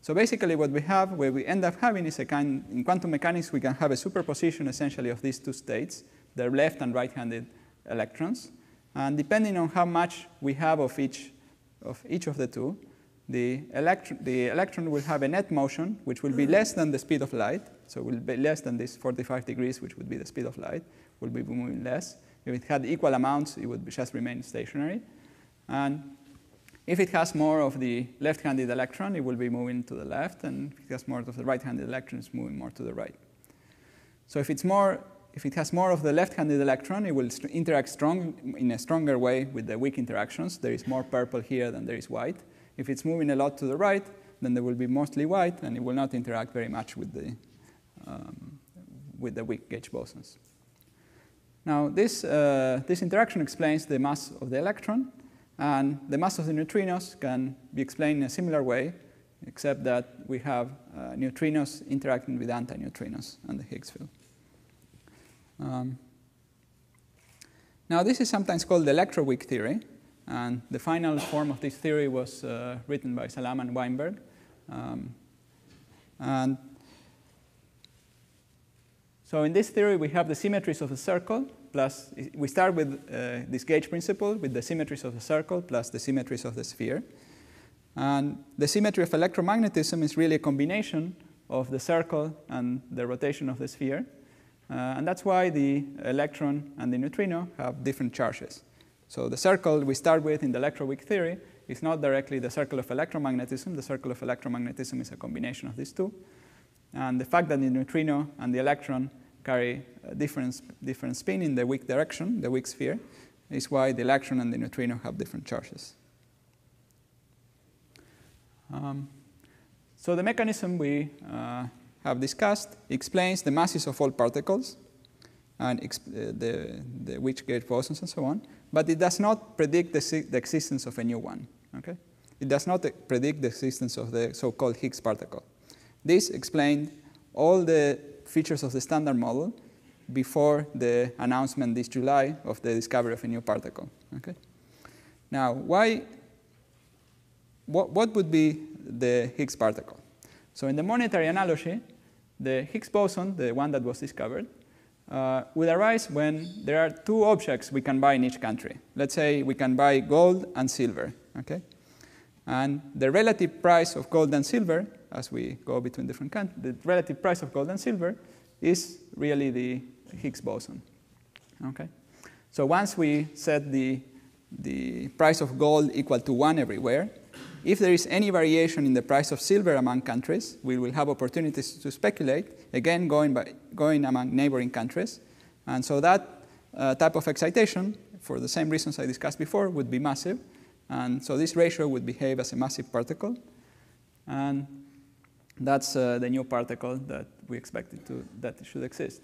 So basically what we end up having is in quantum mechanics, we can have a superposition essentially of these two states, the left and right-handed electrons. And depending on how much we have of each of the two, the electron will have a net motion, which will be less than the speed of light. So it will be less than this 45 degrees, which would be the speed of light. Will be moving less. If it had equal amounts, it would just remain stationary. And if it has more of the left-handed electron, it will be moving to the left. And if it has more of the right-handed electron, it's moving more to the right. So if it has more of the left-handed electron, it will interact in a stronger way with the weak interactions. There is more purple here than there is white. If it's moving a lot to the right, then there will be mostly white, and it will not interact very much with the weak gauge bosons. Now, this interaction explains the mass of the electron, and the mass of the neutrinos can be explained in a similar way, except that we have neutrinos interacting with antineutrinos and the Higgs field. Now, this is sometimes called the electroweak theory, and the final form of this theory was written by Salam and Weinberg. And so in this theory, we have the symmetries of the circle, plus we start with this gauge principle with the symmetries of the circle plus the symmetries of the sphere. And the symmetry of electromagnetism is really a combination of the circle and the rotation of the sphere. And that's why the electron and the neutrino have different charges. So the circle we start with in the electroweak theory is not directly the circle of electromagnetism. The circle of electromagnetism is a combination of these two. And the fact that the neutrino and the electron carry a different spin in the weak direction, the weak sphere, is why the electron and the neutrino have different charges. So the mechanism we have discussed explains the masses of all particles and the weak gauge bosons and so on, but it does not predict the existence of a new one. Okay? It does not predict the existence of the so-called Higgs particle. This explained all the features of the standard model before the announcement this July of the discovery of a new particle. Okay? Now, what would be the Higgs particle? So in the monetary analogy, the Higgs boson, the one that was discovered, would arise when there are two objects we can buy in each country. Let's say we can buy gold and silver. Okay? And the relative price of gold and silver, as we go between different countries, the relative price of gold and silver is really the Higgs boson. Okay? So once we set the price of gold equal to 1 everywhere, if there is any variation in the price of silver among countries, we will have opportunities to speculate, again going among neighboring countries. And so that type of excitation, for the same reasons I discussed before, would be massive. And so this ratio would behave as a massive particle. And that's the new particle that we expected that should exist.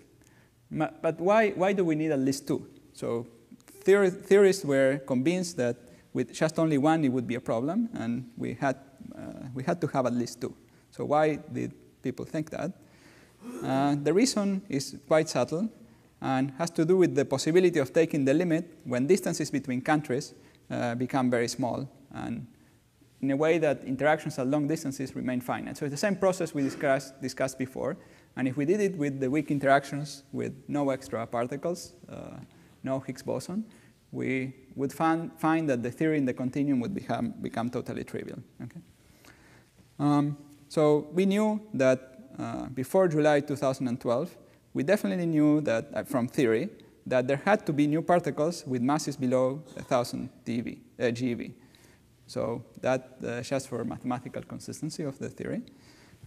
But why do we need at least two? So theorists were convinced that with just only one, it would be a problem, and we had to have at least two. So why did people think that? The reason is quite subtle and has to do with the possibility of taking the limit when distances between countries become very small, and in a way that interactions at long distances remain finite. So it's the same process we discussed before, and if we did it with the weak interactions with no extra particles, no Higgs boson, we would find that the theory in the continuum would become totally trivial. Okay? So we knew that before July 2012, we definitely knew that from theory that there had to be new particles with masses below 1,000 GeV. So that just for mathematical consistency of the theory.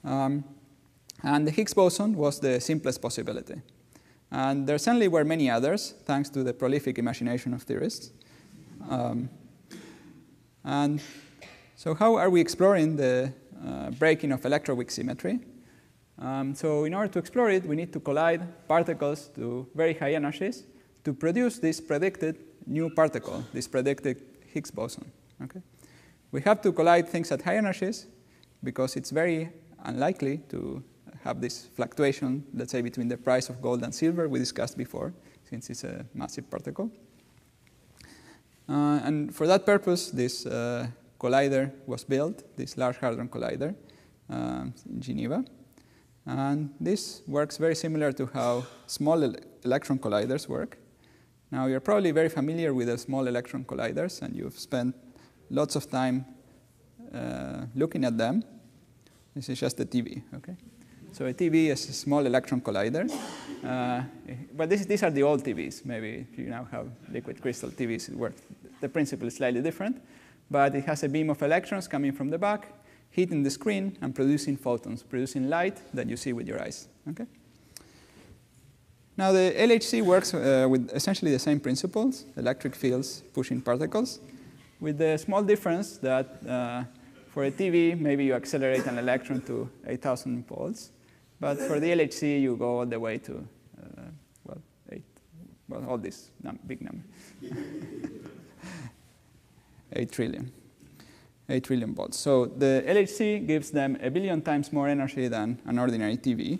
And the Higgs boson was the simplest possibility. And there certainly were many others, thanks to the prolific imagination of theorists. And so how are we exploring the breaking of electroweak symmetry? So in order to explore it, we need to collide particles to very high energies to produce this predicted new particle, this predicted Higgs boson. Okay? We have to collide things at high energies because it's very unlikely to have this fluctuation, let's say, between the price of gold and silver we discussed before, since it's a massive particle. And for that purpose, this collider was built, this Large Hadron Collider in Geneva. And this works very similar to how small electron colliders work. Now, you're probably very familiar with the small electron colliders, and you've spent lots of time looking at them. This is just a TV, okay? So a TV is a small electron collider. But these are the old TVs. Maybe if you now have liquid crystal TVs, it works. The principle is slightly different. But it has a beam of electrons coming from the back, hitting the screen, and producing photons, producing light that you see with your eyes. Okay? Now, the LHC works with essentially the same principles, electric fields pushing particles, with the small difference that for a TV, maybe you accelerate an electron to 8,000 volts. But for the LHC, you go all the way to, all this big number. 8 trillion. 8 trillion volts. So the LHC gives them 1 billion times more energy than an ordinary TV.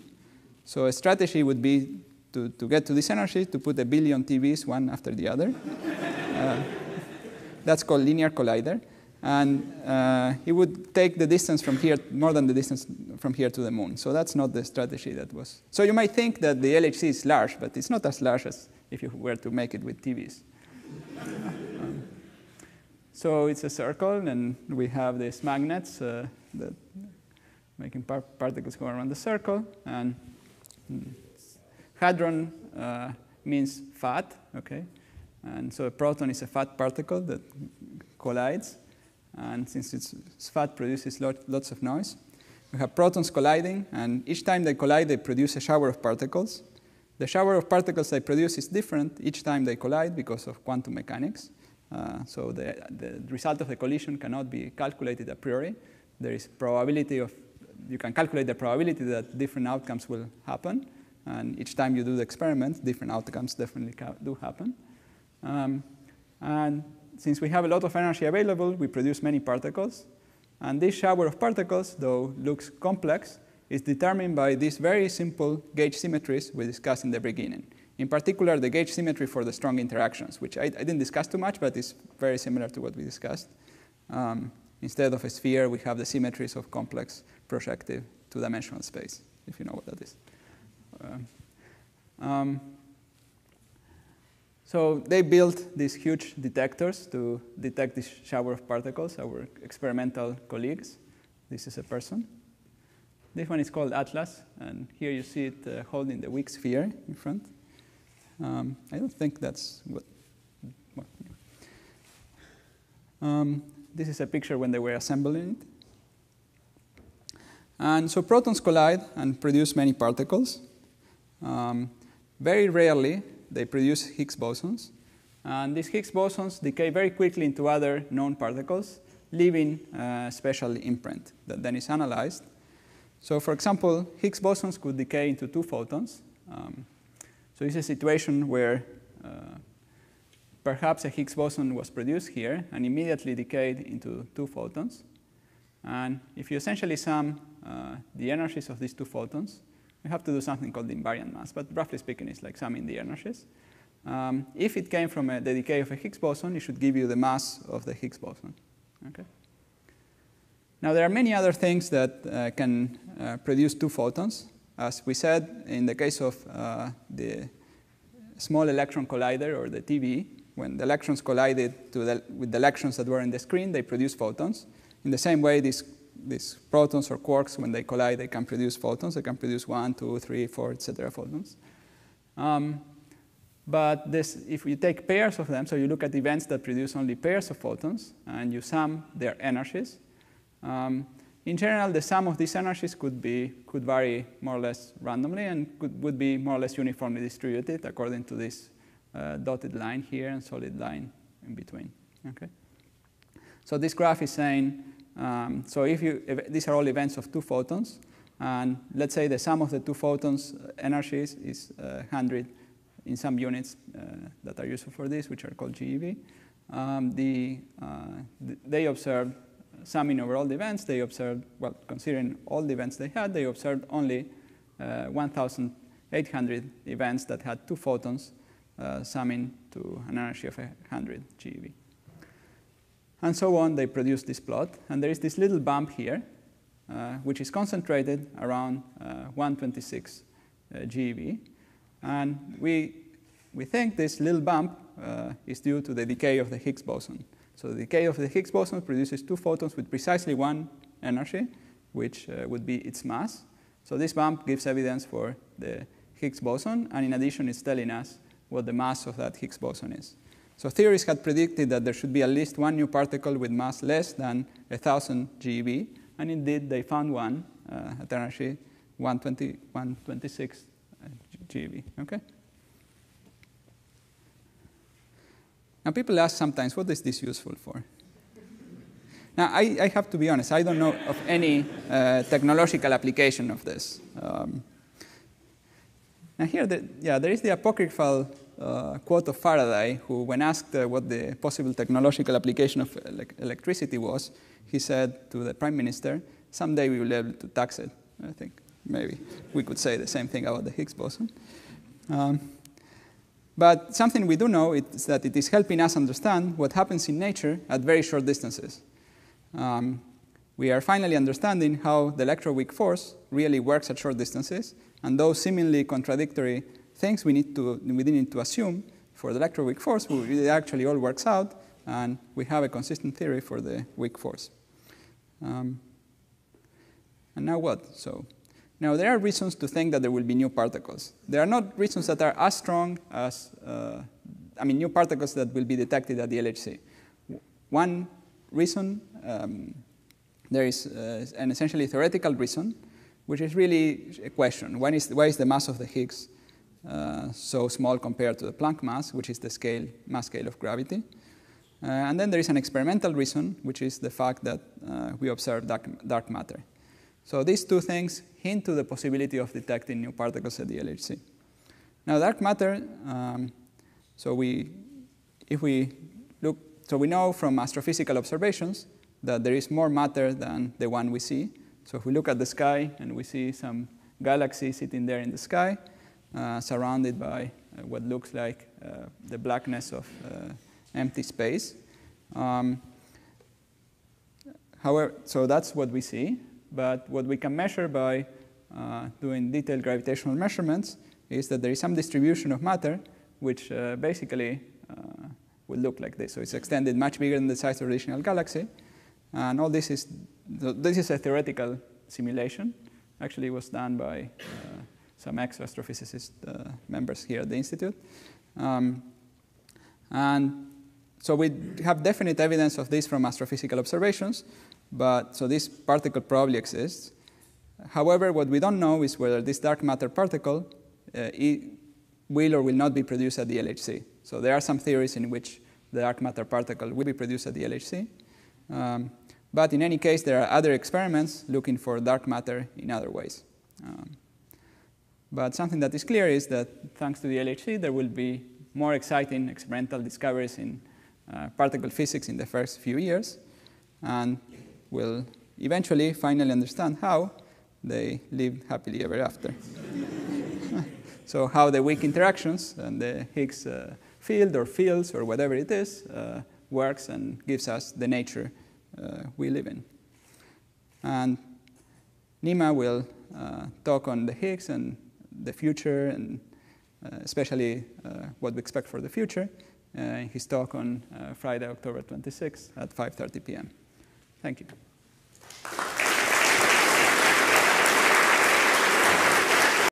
So a strategy would be to get to this energy, to put 1 billion TVs one after the other. That's called linear collider. And it would take the distance from here, more than the distance from here to the moon. So that's not the strategy that was. So you might think that the LHC is large, but it's not as large as if you were to make it with TVs. So it's a circle, and we have these magnets that making particles go around the circle. And hadron means fat, okay? And so a proton is a fat particle that collides. And since it's fat, produces lots of noise. We have protons colliding, and each time they collide, they produce a shower of particles. The shower of particles they produce is different each time they collide because of quantum mechanics. So the result of the collision cannot be calculated a priori. There is probability of, you can calculate the probability that different outcomes will happen. And each time you do the experiment, different outcomes definitely do happen. And since we have a lot of energy available, we produce many particles. And this shower of particles, though looks complex, is determined by these very simple gauge symmetries we discussed in the beginning. In particular, the gauge symmetry for the strong interactions, which I didn't discuss too much, but is very similar to what we discussed. Instead of a sphere, we have the symmetries of complex projective two-dimensional space, if you know what that is. So they built these huge detectors to detect this shower of particles, our experimental colleagues. This is a person. This one is called Atlas, and here you see it holding the weak sphere in front. I don't think that's what. this is a picture when they were assembling it. And so protons collide and produce many particles. Very rarely, they produce Higgs bosons. And these Higgs bosons decay very quickly into other known particles, leaving a special imprint that then is analyzed. So for example, Higgs bosons could decay into 2 photons. So this is a situation where perhaps a Higgs boson was produced here and immediately decayed into 2 photons. And if you essentially sum the energies of these 2 photons, you have to do something called the invariant mass, but roughly speaking, it's like summing the energies. If it came from the decay of a Higgs boson, it should give you the mass of the Higgs boson. Okay? Now, there are many other things that can produce 2 photons. As we said, in the case of the small electron collider, or the TeV, when the electrons collided with the electrons that were in the screen, they produce photons. In the same way, these protons or quarks, when they collide, they can produce photons. They can produce 1, 2, 3, 4, etc. photons. But if you take pairs of them, so you look at events that produce only pairs of photons, and you sum their energies, in general, the sum of these energies could vary more or less randomly and would be more or less uniformly distributed according to this dotted line here and solid line in between. Okay? So this graph is saying, so if these are all events of 2 photons, and let's say the sum of the 2 photons energies is 100 in some units that are useful for this, which are called GeV. They observed, summing over all the events, they observed, well, considering all the events they had, they observed only 1,800 events that had 2 photons, summing to an energy of 100 GeV. And so on, they produced this plot. And there is this little bump here, which is concentrated around 126 GeV. And we think this little bump is due to the decay of the Higgs boson. So the decay of the Higgs boson produces 2 photons with precisely 1 energy, which would be its mass. So this bump gives evidence for the Higgs boson, and in addition, it's telling us what the mass of that Higgs boson is. So theorists had predicted that there should be at least 1 new particle with mass less than 1,000 GeV, and indeed they found one at energy 126 GeV. Okay? Now, people ask sometimes, what is this useful for? Now, I have to be honest, I don't know of any technological application of this. Now here, there is the apocryphal quote of Faraday, who, when asked what the possible technological application of electricity was, he said to the Prime Minister, someday we will be able to tax it. I think maybe we could say the same thing about the Higgs boson. But something we do know is that it is helping us understand what happens in nature at very short distances. We are finally understanding how the electroweak force really works at short distances, and those seemingly contradictory things we need to assume for the electroweak force, it actually all works out, and we have a consistent theory for the weak force. And now what? So now there are reasons to think that there will be new particles. There are not reasons that are as strong as, new particles that will be detected at the LHC. One reason, there is an essentially theoretical reason, which is really a question. Why is the mass of the Higgs so small compared to the Planck mass, which is the mass scale of gravity? And then there is an experimental reason, which is the fact that we observe dark matter. So these 2 things hint to the possibility of detecting new particles at the LHC. Now, dark matter, we know from astrophysical observations that there is more matter than the one we see. So if we look at the sky and we see some galaxy sitting there in the sky, surrounded by what looks like the blackness of empty space. However, so that's what we see. But what we can measure by doing detailed gravitational measurements is that there is some distribution of matter, which basically will look like this. So it's extended much bigger than the size of the original galaxy. And all this is a theoretical simulation. Actually, it was done by some ex-astrophysicist members here at the Institute. And So we have definite evidence of this from astrophysical observations, so this particle probably exists. However, what we don't know is whether this dark matter particle will or will not be produced at the LHC. So there are some theories in which the dark matter particle will be produced at the LHC. But in any case, there are other experiments looking for dark matter in other ways. But something that is clear is that thanks to the LHC, there will be more exciting experimental discoveries in particle physics in the first few years. And we'll eventually finally understand how they lived happily ever after. So how the weak interactions and the Higgs field or fields or whatever it is works and gives us the nature we live in. And Nima will talk on the Higgs and the future, and especially what we expect for the future in his talk on Friday, October 26th at 5:30 p.m. Thank you.